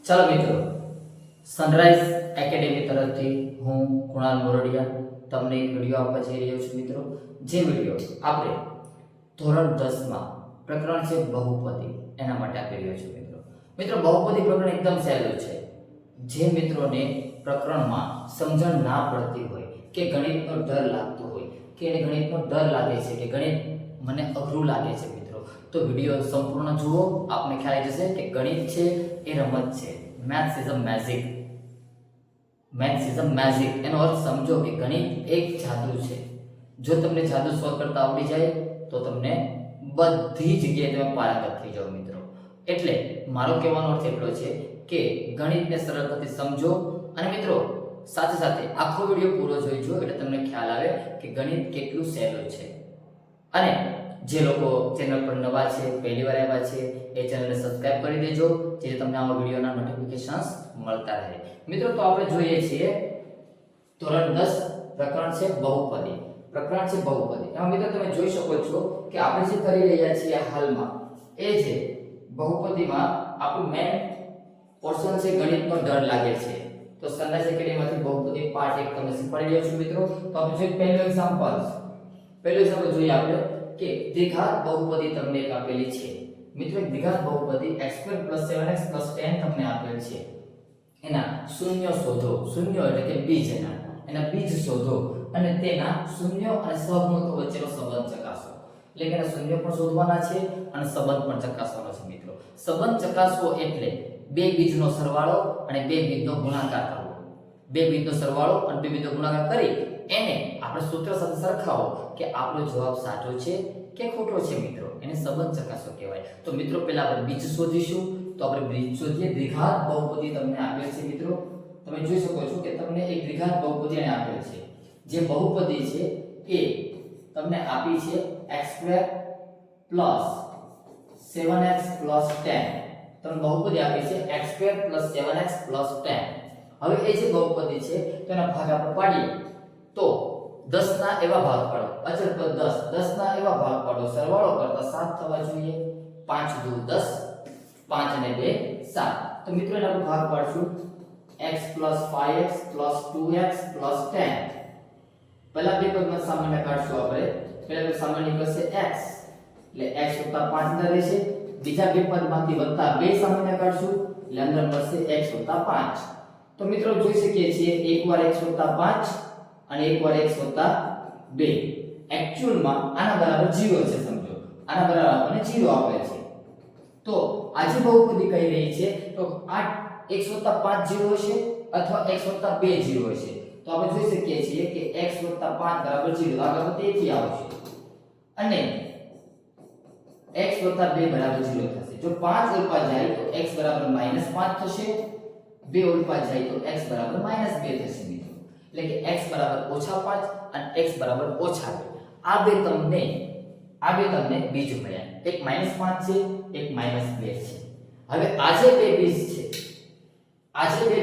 ચાલો મિત્રો, sunrise academy તરફથી હું કુણાલ મોરડિયા તમને એક વિડીયો આપવા જઈ રહ્યો છું મિત્રો. જે વિડીયો આપણે ધોરણ 10 માં પ્રકરણ છે બહુપદી એના માટે આપી રહ્યો છું મિત્રો. મિત્રો બહુપદી પ્રકરણ એકદમ સહેલું છે. જે મિત્રોને પ્રકરણમાં સમજણ ના પડતી હોય કે ગણિતનો ડર લાગતો હોય કે એને ગણિતનો ડર લાગે છે કે ગણિત મને અઘરું લાગે છે મિત્રો, તો વિડીયો સંપૂર્ણ જુઓ. આપને ખ્યાલ આવી જશે કે ગણિત છે એ રમત છે. Maths is a magic. Maths is a magic એનો અર્થ સમજો કે ગણિત એક જાદુ છે. જો તમને જાદુ સોલ્વ કરતા આવડી જાય તો તમને બધી જગ્યાએ તમે પારંગત થઈ જાઓ મિત્રો. એટલે મારો કહેવાનો અર્થ એટલો છે કે ગણિતને સરળતાથી સમજો અને મિત્રો સાથે સાથે આખો વિડીયો પૂરો જોઈજો એટલે તમને ખ્યાલ આવે કે ગણિત કેટલું સહેલું છે. અને જે લોકો ચેનલ પર નવા છે, પહેલી વાર આવ્યા છે, એ ચેનલને સબસ્ક્રાઇબ કરી દેજો જેથી તમને આવા વિડીયોના નોટિફિકેશન્સ મળતા રહે. મિત્રો તો આપણે જોઈએ છીએ ધોરણ 10 પ્રકરણ છે બહુપદી. પ્રકરણ છે બહુપદી. એમાં મિત્રો તમે જોઈ શકો છો કે આપણે જે કરી રહ્યા છીએ હાલમાં એ છે બહુપદીમાં આપણું મેન પોર્શન છે ગણિતનો ડર લાગે છે. તો સનરાઈઝ એકેડેમીમાંથી બહુપદી પાર્ટ 1 તમને શીખવાડી રહ્યો છું મિત્રો. તો આપણે જોઈએ પહેલું એક્ઝામ્પલ જોઈએ આપણે કે દ્વિઘાત બહુપદી તમને એક આપેલી છે મિત્રો. એક દ્વિઘાત બહુપદી x2 + 7x + 10 તમને આપેલ છે. એના શૂન્ય શોધો. શૂન્ય એટલે કે બીજ, એના બીજ શોધો અને તેના શૂન્ય અને સહગુણકો વચ્ચેનો સંબંધ ચકાસો. એટલે કે એના શૂન્ય પણ શોધવાના છે અને સંબંધ પણ ચકાસવાનો છે મિત્રો. સંબંધ ચકાસવો એટલે બે બીજનો સરવાળો અને બે બીજનો ગુણાકાર કરવો. બે બીજનો સરવાળો અને બે બીજનો ગુણાકાર કરી એને આપણે સૂત્ર સાથે સરખાવો કે આપણો જવાબ સાચો છે કે ખોટો છે મિત્રો. એને સંબંધ ચકાસવો કહેવાય. તો મિત્રો પહેલા આપણે બીજ શોધીશું. તો આપણે બીજ શોધીએ. દ્વિઘાત બહુપદી તમને આપેલ છે મિત્રો. તમે જોઈ શકો છો કે તમને એક દ્વિઘાત બહુપદી એને આપેલ છે. જે બહુપદી છે એ તમને આપી છે x2 + 7x + 10. તમને બહુપદી આપી છે x2 + 7x + 10. હવે એ જે બહુપદી છે તો એના ભાગ આપણે પાડીએ તો 10 ના એવા ભાગ પાડો. અચળ પદ 10 ના એવા ભાગ પાડો. સરવાળો કરતા 7 થવા જોઈએ. 5 દુ 10, 5 અને 2 7. તો મિત્રો એના આપણે ભાગ પાડશું x + 5x + 2x + 10. પહેલા બે પદમાં સામાન્ય કાઢશું આપણે. પહેલા તો સામાન્ય કરશે x એટલે x + 5 અંદર રહેશે. બીજા બે પદમાંથી વત્તા 2 સામાન્ય કાઢશું એટલે અંદર મળશે x + 5. તો મિત્રો જોઈ શકીએ છીએ એકવાર x + 5 અને એકવાર x + 2. એક્ચ્યુઅલમાં આના બરાબર 0 છે. સમજો આના બરાબર આપણને 0 આપે છે. તો આજે બહુપદી કહી રહી છે તો આ x + 5 0 હશે અથવા x + 2 0 હશે. તો આપણે જોઈ શકીએ છીએ કે x + 5 બરાબર 0. આગળ તેથી આવશે અને x + 2 બરાબર 0 થશે. જો 5 ઉલપા જાય તો x બરાબર -5 થશે. 2 ઉલપા જાય તો x બરાબર -2 થશે મિત્રો. એટલે કે x બરાબર -5 અને x બરાબર -2. આ બે તમને બીજ મળ્યા. એક -5 છે, એક -2 છે. હવે આજે બે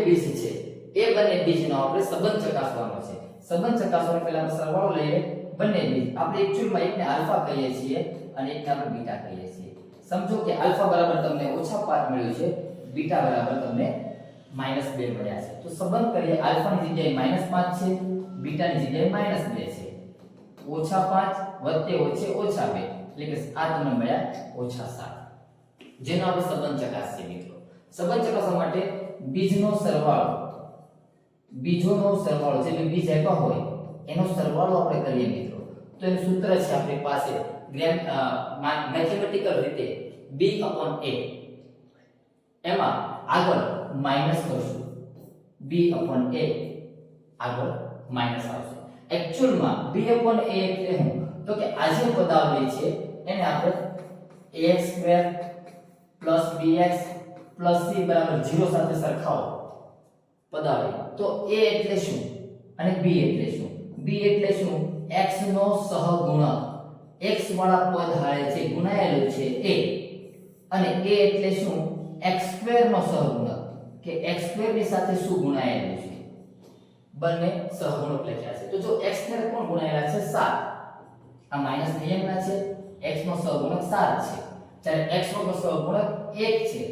બીજ છે એ બંને બીજનો આપણે સંબંધ ચકાસવાનો છે. સંબંધ ચકાસવાનો પહેલા આપણે સરવાળો લઈએ બંને બીજ. આપણે એક્ચ્યુઅલમાં એકને આલ્ફા કહીએ છીએ અને એકને આપણે બીટા કહીએ છીએ. સમજો કે આલ્ફા બરાબર તમને -5 મળ્યું છે, બીટા બરાબર તમને -2 મળ્યા છે. તો સંબંધ કરીએ. આલ્ફાની જગ્યાએ -5 છે, બીટાની જગ્યાએ -2 છે. -5 વચ્ચે -2 એટલે કે આ તમને મળ્યા -7. જેનો આપણે સંબંધ ચકાસીએ મિત્રો. સંબંધ ચકાસવા માટે બીજોનો સરવાળો જે બીજ આપ્યા હોય એનો સરવાળો આપણે કરીએ મિત્રો. તો એનું સૂત્ર છે આપણી પાસે મેથેમેટિકલ રીતે b/a. એમાં આગળ માઈનસ કરશું. b/a આગળ માઈનસ આવશે. એક્ચ્યુઅલમાં b/a એટલે શું? તો કે આ જે પદાવલી છે એને આપણે ax2 + bx + c બરાબર 0 સાથે સરખાવો પદાવલી. તો a એટલે શું અને b એટલે શું? b એટલે શું? x નો સહગુણક. x વાળા પદ હારે જે ગુણાયેલું છે એ. અને a એટલે શું? x2 નો સહગુણક કે x2 ની સાથે શું ગુણાયેલું છે? બંને સહગુણક લખ્યા છે. તો જો x2 કોણ ગુણાયેલા છે? 7. આ માઈનસ નિયમના છે. x નો સહગુણક 7 છે. જ્યારે x નો સહગુણક 1 છે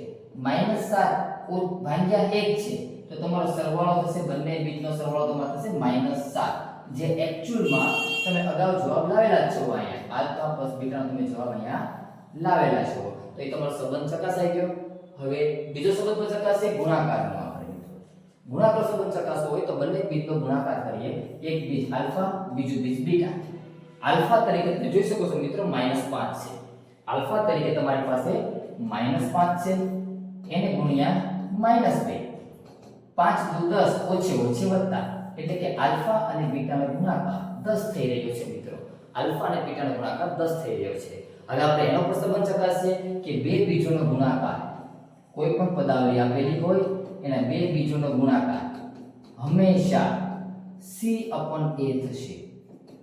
-7 ભાગ્યા 1 છે તો તમારો સરવાળો થશે, બંને બીજનો સરવાળો તમારો થશે -7, જે એક્ચ્યુઅલમાં તમે અગાઉ જવાબ લાવેલા છો અહીંયા આલ્ફા પ્લસ બીટાનો તમે જવાબ અહીંયા લાવેલા છો. તો એ તમારો સંબંધ ચકાસાઈ ગયો. હવે બીજો સંબંધ પણ ચકાસીએ ગુણાકારનો. આપણે ગુણાકાર સંબંધ ચકાસવો હોય તો બંને બીજનો ગુણાકાર કરીએ. એક બીજ આલ્ફા, બીજું બીજ બીટા. આલ્ફા તરીકે તમે જોઈ શકો છો મિત્રો -5 છે. આલ્ફા તરીકે તમારી પાસે -5 છે, એને ગુણ્યા -2. 5 દુ 10 ઓછે ઓછે વત્તા, એટલે કે આલ્ફા અને બીટાનો ગુણાકાર 10 થઈ રહ્યો છે મિત્રો. આલ્ફા અને બીટાનો ગુણાકાર 10 થઈ રહ્યો છે. હવે આપણે એનો પણ સંબંધ ચકાસીએ કે બે બીજોનો ગુણાકાર, કોઈ પણ પદાવલી આપેલી હોય એના બે બીજોનો ગુણાકાર હંમેશા c/a થશે.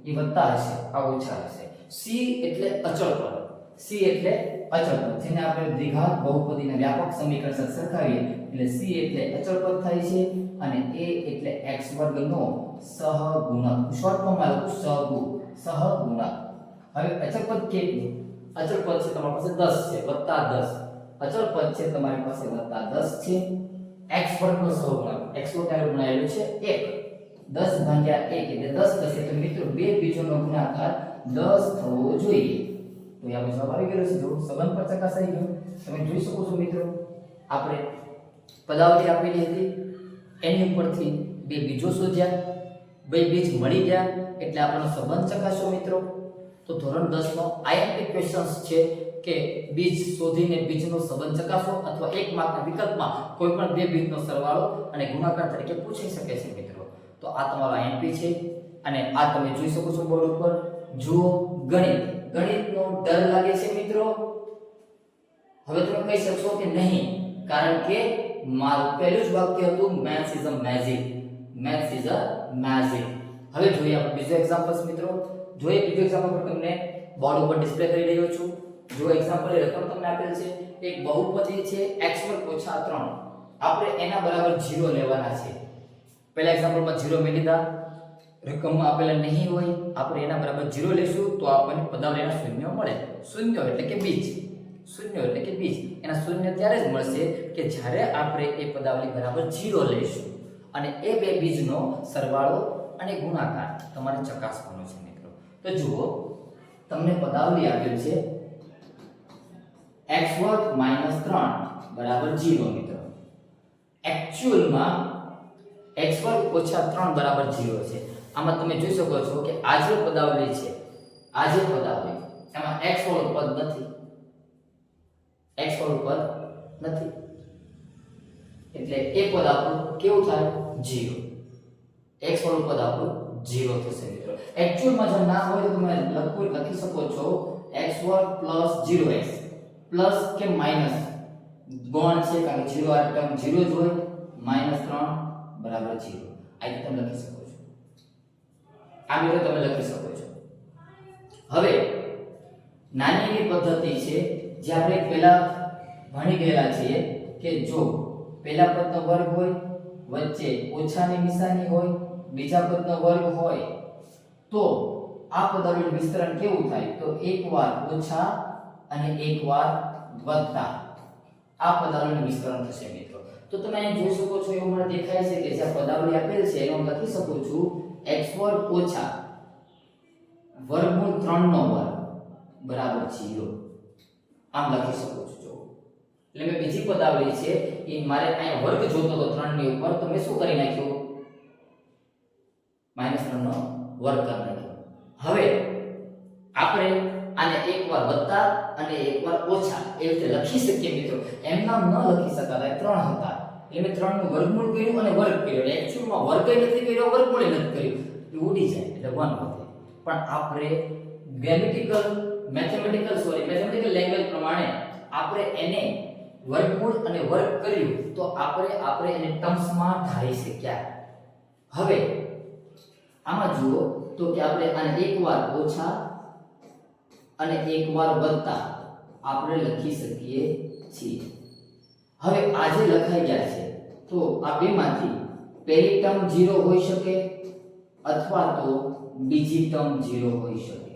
એ વત્તા હશે, આ ઓછા હશે. c એટલે અચળ પદ, c એટલે અચળ પદ, જેને આપણે દ્વિઘાત બહુપદીના વ્યાપક સમીકરણ સાથે સરખાવીએ એટલે c એટલે અચળ પદ થાય છે અને a એટલે x વર્ગનો સહગુણક. શોર્ટમાં લખું સહગુણક. હવે અચળ પદ કેટલું? અચળ પદ છે તમારી પાસે 10 છે વત્તા 10. અચળ પદ છે તમારી પાસે વત્તા 10 છે. x વર્ગનો સહગુણક, x નો ત્યારે ગુણાયેલો છે 1. 10 ભાગ્યા 1 એટલે 10 થશે. તો મિત્રો બે બીજોનો ગુણાકાર 10 થવો જોઈએ. તો અહીંયા જવાબ આવી ગયો છે. જો સંબંધ પર ચકાસાઈ ગયો. તમે જોઈ શકો છો મિત્રો, આપણે પદાવલી આપેલી હતી એની ઉપરથી બે બીજો શોધ્યા, બે બીજ મળી ગયા એટલે આપણો સંબંધ ચકાસ્યો મિત્રો. તો ધોરણ 10 નો આઈએમપી ક્વેશ્ચન્સ છે કે બીજ શોધીને બીજનો સંબંધ ચકાસો અથવા એક માર્કના વિકલ્પમાં કોઈ પણ બે બીજનો સરવાળો અને ગુણાકાર તરીકે પૂછી શકે છે મિત્રો. તો આ તમારો આઈએમપી છે અને આ તમે જોઈ શકો છો બોર્ડ ઉપર. જુઓ ગણિતનો ડર લાગે છે મિત્રો? હવે તમે કહી શકશો કે નહીં, કારણ કે મારું પહેલું જ વાક્ય હતું maths is a magic. Maths is a magic. હવે જોઈએ આપણે બીજો એક્ઝામ્પલ મિત્રો. જોઈએ બીજો એક્ઝામ્પલ પર તમને બોર્ડ ઉપર ડિસ્પ્લે કરી રહ્યો છું. જો એક્ઝામ્પલ રકમ તમને આપેલ છે, એક બહુપદી છે x2 - 3. આપણે એના બરાબર 0 લેવાના છે. પહેલા એક્ઝામ્પલમાં 0 મેં લીધા, રકમમાં આપેલા નહીં હોય, આપણે એના બરાબર 0 લેશું તો આપણને પદાવલીના શૂન્ય મળે. શૂન્ય એટલે કે બીજ, શૂન્ય એટલે કે બીજ. એના શૂન્ય ત્યારે જ મળશે કે જ્યારે આપણે એ પદાવલી બરાબર 0 લઈશું અને એ બે બીજનો સરવાળો અને ગુણાકાર તમારે ચકાસવાનો છે મિત્રો. તો જુઓ, તમને પદાવલી આપેલ છે x2 - 3 બરાબર 0 મિત્રો. એક્ચ્યુઅલમાં x2 - 3 બરાબર 0 છે. આમાં તમે જોઈ શકો છો કે આ જે પદાવલી છે, આ જે પદાવલી એમાં x વાળું પદ નથી, x વાળું પદ નથી, એટલે એ પદ આપણું કેવું થાય? 0. x વાળું પદ આપણું 0 થશે મિત્રો. એક્ચ્યુઅલમાં જો ના હોય તો તમે લખી શકો છો x2 + 0x પ્લસ કે માઈનસ ગૌણ છે કારણ કે 0 આ ટર્મ 0 જ હોય. -3 બરાબર 0. આ રીતે તમે લખી શકો છો. આ મિત્રો તમે લખી શકો છો. હવે નાની એવી પદ્ધતિ છે જે આપણે પહેલા ભણી ગયેલા છીએ કે જો પહેલા પદનો વર્ગ હોય, વચ્ચે ઓછાની નિશાની હોય, બીજા પદનો વર્ગ હોય તો આ પદાવલીનું વિસ્તરણ કેવું થાય? તો એકવાર ઓછા અને એકવાર વત્તા આ પદાવલીનું વિસ્તરણ થશે મિત્રો. તો તમે અહીં જોઈ શકો છો, એવું મને દેખાય છે કે જે પદાવલી આપેલ છે એનો હું લખી શકું છું x2 ઓછા વર્ગમૂળ 3 નો વર્ગ બરાબર 0. આમ લખી શકું છું. જો એટલે મેં બીજી પદાવલી છે એ મારે અહીંયા વર્ગ જોતો હતો 3 ની ઉપર, તો મેં શું કરી નાખ્યું? -3 નો વર્ગ કરી નાખ્યો. હવે આપણે આને એકવાર વત્તા અને એકવાર ઓછા એ રીતે લખી શકીએ મિત્રો. એમ નામ ન લખી શકાય. 3 હતા એટલે મેં 3 નું વર્ગમૂળ કર્યું અને વર્ગ કર્યો. એટલે એક્ચ્યુઅલમાં વર્ગય નથી કર્યો, વર્ગમૂળ નથી કર્યું. એ ઉડી જાય એટલે 1 વધે. પણ આપણે મેથેમેટિકલ લેંગ્વેજ પ્રમાણે આપણે એને વર્ગમૂળ અને વર્ગ કર્યું તો આપણે એને ટર્મ્સમાં ધારી શક્યા. હવે આમાં જુઓ તો કે આપણે આને એકવાર ઓછા અને એકવાર વત્તા આપણે લખી શકીએ છીએ. હવે આ જે લખાઈ ગયા છે તો આ બેમાંથી પહેલી ટર્મ 0 હોઈ શકે અથવા તો બીજી ટર્મ 0 હોઈ શકે.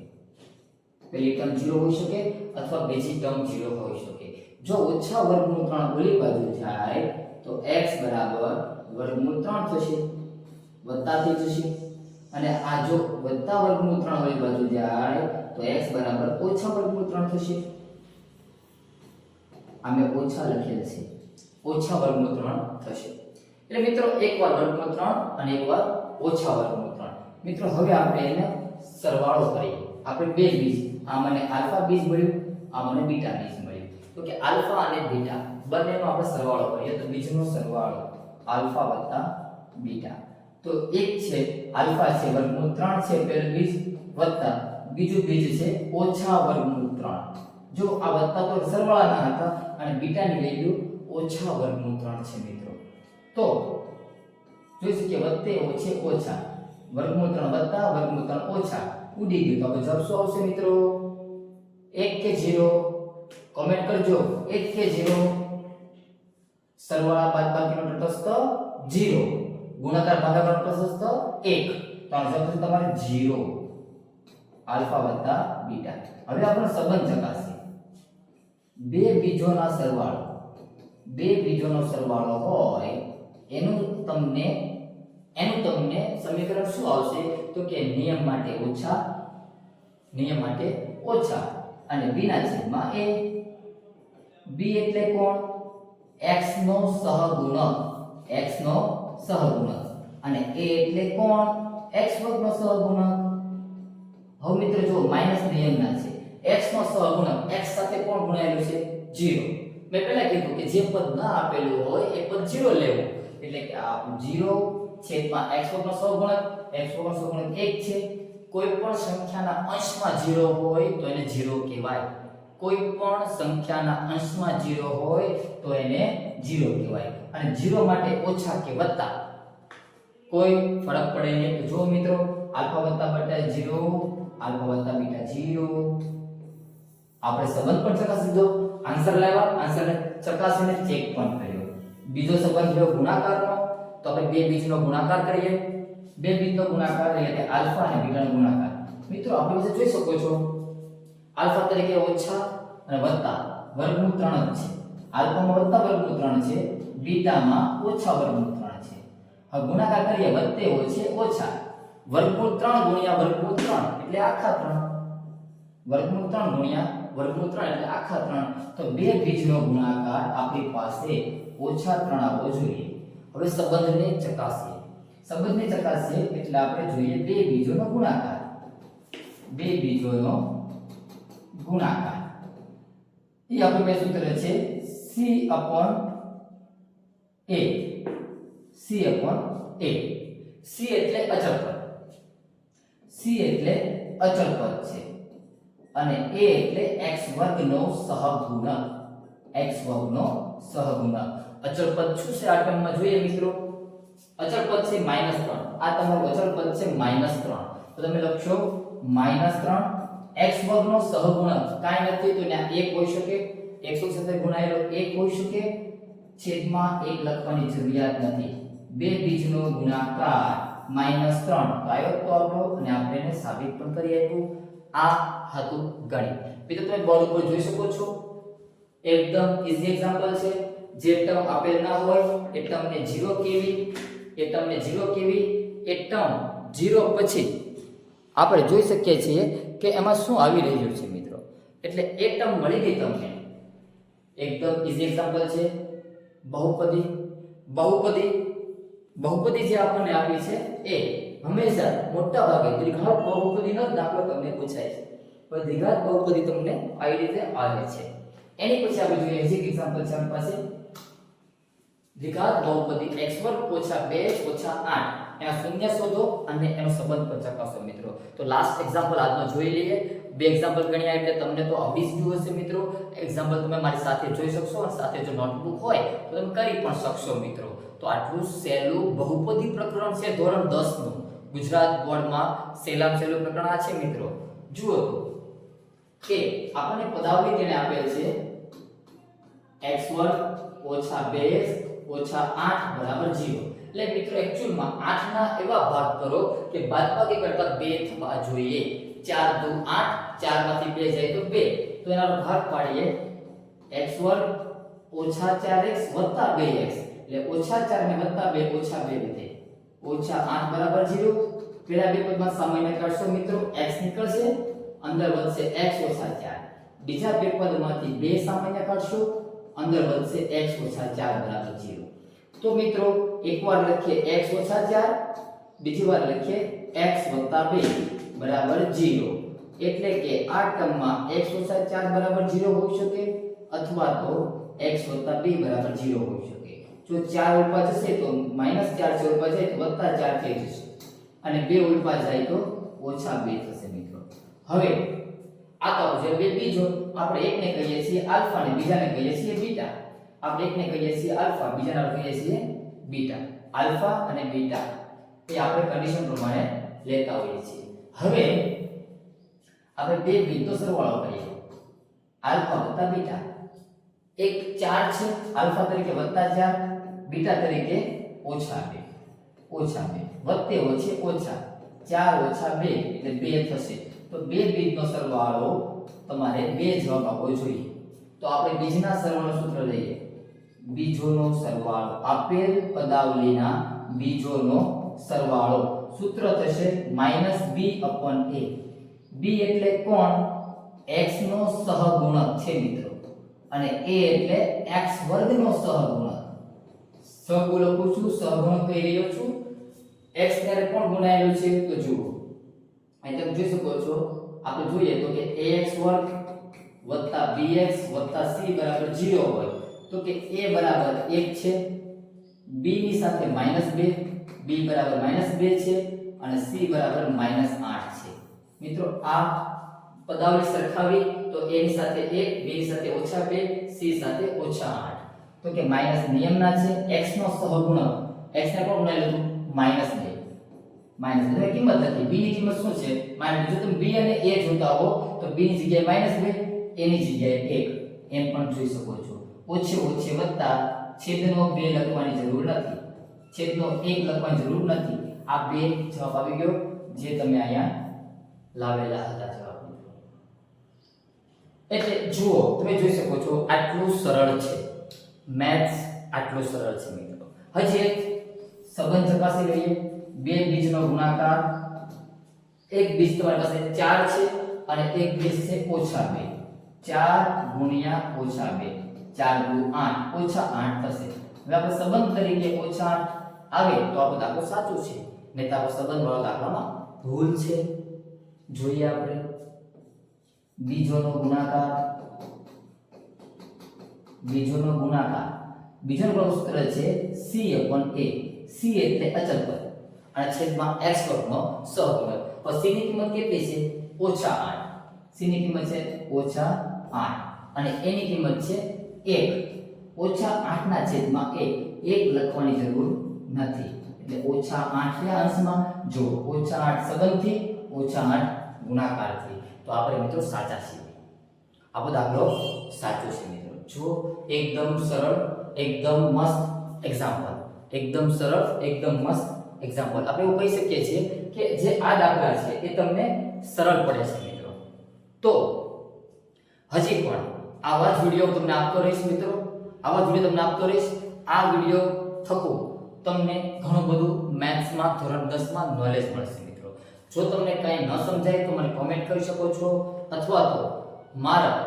પહેલી ટર્મ 0 હોઈ શકે અથવા બીજી ટર્મ 0 હોઈ શકે. જો ઓછા વર્ગમૂળ 3 ઓલી બાજુ જાય તો x બરાબર વર્ગમૂળ 3 થશે, વત્તા થઈ જશે. અને આ જો વત્તા વર્ગમૂળ 3 ઓલી બાજુ જાય તો x બરાબર ઓછા વર્ગમૂળ 3 થશે. આ મેં ઓછા લખેલ છે, ઓછા વર્ગમૂળ 3 થશે. એટલે મિત્રો એકવાર વર્ગમૂળ 3 અને એકવાર ઓછા વર્ગમૂળ 3. મિત્રો હવે આપણે એને સરવાળો કરીએ. આપણે બે બીજ, આ મને આલ્ફા બીજ મળ્યું, આ મને બીટા બીજ મળ્યું. તો કે આલ્ફા અને બીટા બંનેનો આપણે સરવાળો કરીએ તો બીજનો સરવાળો આલ્ફા વત્તા બીટા. તો એક છે આલ્ફા છે વર્ગમૂળ 3 છે પહેલું બીજ, વત્તા બીજું બીજ છે ઓછા વર્ગમૂળ 3. જો આ વત્તા તો સરવાળાના હતા અને બીટાની વેલ્યુ ઓછા વર્ગમૂળ 3 છે મિત્રો. તો જોઈ શકીએ વત્તે ઓછે ઓછા, વર્ગમૂળ 3 વત્તા વર્ગમૂળ 3 ઓછા ઉડી ગયું. તો જવાબ શું આવશે મિત્રો? 1 કે 0? કમેન્ટ કરજો. 1 કે 0? સરવાળા બાદબાકીનો તટસ્થ 0, ગુણાકાર ભાગાકારનો તટસ્થ 1. તો આ જવાબ તમારે 0, આલ્ફા વત્તા બીટા. હવે આપણે સંબંધ ચકાસીએ. બે બીજોના સરવાળો, બે બીજોનો સરવાળો હોય એનું તમને સમીકરણ શું આવશે? તો કે નિયમ માટે ઓછા અને b ના છેદમાં a. b એટલે કોણ? x નો સહગુણક, x નો સહગુણક. અને a એટલે કોણ? x વર્ગ નો સહગુણક. હવે મિત્રો જો માઈનસ નિયમના છે, x નો સહગુણક x સાથે કોણ ગુણાયેલું છે? 0. મેં પહેલા કીધું કે જે પદ ના આપેલું હોય એ પદ 0 લેવું. એટલે કે આ 0 છેદમાં x વર્ગ નો સહગુણક, x વર્ગ નો સહગુણક 1 છે. કોઈ પણ સંખ્યાના અંશમાં 0 હોય તો એને 0 કહેવાય. કોઈ પણ સંખ્યાના અંશમાં 0 હોય તો એને 0 કહેવાય. અને 0 માટે ઓછા કે વત્તા કોઈ ફરક પડે નહીં. તો જો મિત્રો આલ્ફા વત્તા બીટા 0, આલ્ફા વત્તા બીટા 0. આપણે સંબંધ પણ ચકાસી દીધો, આન્સર લાવ્યા, આન્સરને ચકાસીને ચેક પણ કર્યો. બીજો સંબંધ થયો ગુણાકારનો. તો આપણે બે બીજનો ગુણાકાર કરીએ. બે બીજનો ગુણાકાર એટલે કે આલ્ફા અને બીટાનો ગુણાકાર. મિત્રો આપણે વિશે જોઈ શકો છો આલ્ફા તરીકે ઓછા અને વત્તા વર્ગમૂળ 3 જ છે. આલ્ફામાં વત્તા વર્ગમૂળ 3 છે, બીટામાં ઓછા વર્ગમૂળ 3 છે. હવે ગુણાકાર કરીએ વત્તે ઓછે ઓછા, વર્ગમૂળ 3 ગુણ્યા વર્ગમૂળ 3 એટલે આખા 3, વર્ગમૂળ 3 ગુણ્યા વર્ગમૂળ 3 એટલે આખા 3. તો બે બીજનો ગુણાકાર આપણી પાસે ઓછા 3 આવવો જોઈએ. હવે સંબંધને ચકાસીએ. સંબંધને ચકાસીએ એટલે આપણે જોઈએ બે બીજોનો ગુણાકાર. બે બીજોનો ગુણાકાર એ આપણું બે સૂત્ર છે c/a. c એટલે અચળ પદ, c એટલે અચળ પદ છે અને a એટલે x વર્ગનો સહગુણક, x વર્ગનો સહગુણક. અચળ પદ શું છે આ ટર્મમાં જોઈએ મિત્રો? અચળ પદ છે -3. આ તમારું અચળ પદ છે -3. તો તમે લખશો -3 x વર્ગનો સહગુણક કાઈ નથી તો ત્યાં 1 હોઈ શકે, x સાથે ગુણાયેલો 1 હોઈ શકે, છેદમાં 1 લખવાની જરૂરિયાત નથી. બે બીજનો ગુણાકાર -3 આવ્યો તો આપણો, અને આપણે એને સાબિત પણ કરી આપ્યું. આ હતું ગણિત. મિત્રો તમે બોર્ડ ઉપર જોઈ શકો છો એકદમ ઈઝી એક્ઝામ્પલ છે. જે ટર્મ આપેલ ના હોય એ ટર્મને 0 કેવી, એ ટર્મને 0 કેવી, એ ટર્મ 0 પછી આપણે જોઈ શકીએ છીએ કે એમાં શું આવી રહ્યું છે મિત્રો. એટલે એ ટર્મ મળી ગઈ તમને. એકદમ ઈઝી એક્ઝામ્પલ છે. બહુપદી જે આપણને આપી છે એ હંમેશા મોટા ભાગે દ્વિઘાત બહુપદીનો દાખલો તમને પૂછાય છે. પણ દ્વિઘાત બહુપદી તમને આવી રીતે આવે છે. એની પછી આપણે જોઈએ એક એક્ઝામ્પલ છે આપણી પાસે. દ્વિઘાત બહુપદી x2 + 2 + 8 એના શૂન્ય શોધો અને એનો સંબંધ પણ ચકાસો મિત્રો. તો લાસ્ટ એક્ઝામ્પલ આજનો જોઈ લઈએ. બે એક્ઝામ્પલ ગણ્યા એટલે તમને તો આવડી જ ગયું હશે મિત્રો. એક્ઝામ્પલ તમે મારી સાથે જોઈ શકશો અને સાથે જો નોટબુક હોય તો તમે કરી પણ શકશો મિત્રો. તો આટલું સહેલું બહુપદી પ્રકરણ છે ધોરણ 10 નું. ગુજરાત બોર્ડમાં સહેલામાં સહેલું પ્રકરણ આ છે મિત્રો. જુઓ તો કે આપણને પદાવલી તેને આપેલ છે x2 - 2 - 8 = 0. એટલે મિત્રો એક્ચ્યુઅલમાં 8 ના એવા ભાગ કરો કે બાદબાકી કરતા 2 થવા જોઈએ. 4 × 2 = 8, 4 માંથી 2 જાય તો 2. તો એનો ભાગ પાડીએ x વર્ગ ઓછા 4x વત્તા 2x એટલે ઓછા 4 ને વત્તા 2 ઓછા 2 વધે ઓછા 8 બરાબર 0. પેલા બે પદમાં સામાન્ય કાઢશો મિત્રો x નીકળશે, અંદર વધશે x ઓછા 4. બીજા બે પદમાંથી 2 સામાન્ય કાઢશો, અંદર વધશે x ઓછા 4 બરાબર 0. તો મિત્રો એકવાર લખીએ x ઓછા 4, બીજી વાર લખીએ x વત્તા 2 બરાબર 0. એટલે કે આ ટર્મમાં x ઓછા 4 બરાબર 0 હોઈ શકે અથવા તો x વત્તા 2 બરાબર 0 હોઈ શકે. જો 4 ઉલપા જશે તો -4 છે, ઉલપા જાય તો +4 થઈ જશે અને 2 ઉલપા જાય તો ઓછા 2 થશે મિત્રો. હવે આ તો જે બે બીજો આપણે એકને કહીએ છીએ આલ્ફા અને બીજાને કહીએ છીએ બીટા. આપણે એકને કહીએ છીએ આલ્ફા, બીજાને કહીએ છીએ બીટા. આલ્ફા અને બીટા એ આપણે કન્ડિશન પ્રમાણે લેતા હોઈએ છીએ. હવે આપણે બે ભેદનો સરવાળો કરીએ. આલ્ફા વત્તા બીટા. એક 4 છે, આલ્ફા તરીકે +4, બીટા તરીકે -2. વત્તે ઓછે ઓછા 4 ઓછા 2 એટલે 2 થશે. તો બે બીજનો સરવાળો તમારે 2 જવાબ આપવો જોઈએ. તો આપણે બીજના સરવાળો સૂત્ર લઈએ. બીજોનો સરવાળો, આપેલ પદાવલીના બીજોનો સરવાળો સૂત્ર થશે -b/a. b એટલે કોણ? x નો સહગુણક છે મિત્રો, અને a એટલે x વર્ગનો સહગુણક. સહગુણક લખું છું, સહગુણક કહી રહ્યો છું. x ને કોણ ગુણાયેલું છે તો જુઓ અહીં તમે જોઈ શકો છો. આપણે જોઈએ તો કે ax વર્ગ વત્તા bx વત્તા c બરાબર 0 હોય તો કે a બરાબર 1 છે, b ની સાથે -2, b બરાબર -2 છે અને c બરાબર -8 છે. મિત્રો આ પદાવલી સરખાવી તો a ની સાથે 1, b ની સાથે -2, c સાથે -8. તો કે માઈનસ નિયમના છે. x નો સહગુણક, x ને કોણ ગુણાયેલું હતું? -2 એટલે કિંમત લખી. b ની કિંમત શું છે? માની જો તમે b અને a જોતા હો તો b ની જગ્યાએ -2, a ની જગ્યાએ 1 એમ પણ જોઈ શકો છો. ઓછે ઓછે વત્તા છેદનો 2 લખવાની જરૂર નથી, છેદનો 1 લખવાની જરૂર નથી. આ બે જવાબ આવી ગયો જે તમે અહીંયા લાવેલા હતા જવાબ. એટલે જુઓ તમે જોઈ શકો છો આટલું સરળ છે મેથ્સ, આટલું સરળ છે મિત્રો. હજી એક સંબંધ ચકાસી લઈએ. બે બીજનો ગુણાકાર, એક બીજ તમારી પાસે 4 છે અને એક બીજ છે -2. 4 ગુણ્યા -2, 4 દુ 8, -8 થશે. હવે આપણે સંબંધ તરીકે -8 આવે તો આપણો દાખલો સાચો છે, નહીં તો આપણો સંબંધ વાળો દાખલામાં ભૂલ છે. જોઈએ આપણે બીજોનો ગુણાકાર. બીજોનો સૂત્ર છે c/a. c એટલે અચળ પદ અને છેદમાં x વર્ગનો સહગુણક. પછી c ની કિંમત કેટલી છે? -8. c ની કિંમત છે -8 અને a ની કિંમત છે 1. -8 ના છેદમાં 1 લખવાની જરૂર નથી. એટલે -8 ના અંશમાં જો -8 સંબંધથી -8 ગુણાકારથી. તો આપણે મિત્રો સાચા છીએ. આપણો દાખલો સાચો છે મિત્રો. જો એકદમ સરળ, એકદમ મસ્ત એક્ઝામ્પલ, એકદમ સરળ, એકદમ મસ્ત એક્ઝામ્પલ. આપણે એવું કહી શકીએ છીએ કે જે આ દાખલા છે એ તમને સરળ પડે છે મિત્રો. તો હજી પણ આવા જ વિડીયો તમને આપતો રહીશ મિત્રો, આવા જ વિડીયો તમને આપતો રહીશ. આ વિડીયો થકો તમને ઘણું બધું મેથ્સમાં ધોરણ 10 માં નોલેજ મળશે મિત્રો. જો તમને કંઈ ન સમજાય તો મને કોમેન્ટ કરી શકો છો અથવા તો મારા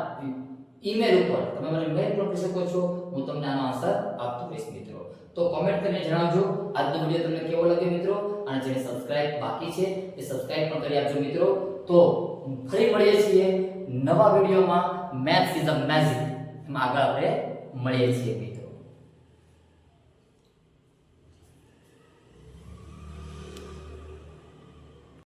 ઈમેલ ઉપર તમે મને મેલ પણ કરી શકો છો. હું તમને આનો આન્સર આપતો રહીશ મિત્રો. તો કોમેન્ટ કરીને જણાવજો આજનો વિડીયો તમને કેવો લાગ્યો મિત્રો, અને જેને સબસ્ક્રાઇબ બાકી છે એ સબસ્ક્રાઇબ પણ કરી આપજો મિત્રો. તો ફરી મળીએ છીએ નવા વિડીયોમાં. મેથ્સ ઇઝ અ મેજિક એમાં આગળ આપણે મળીએ છીએ મિત્રો.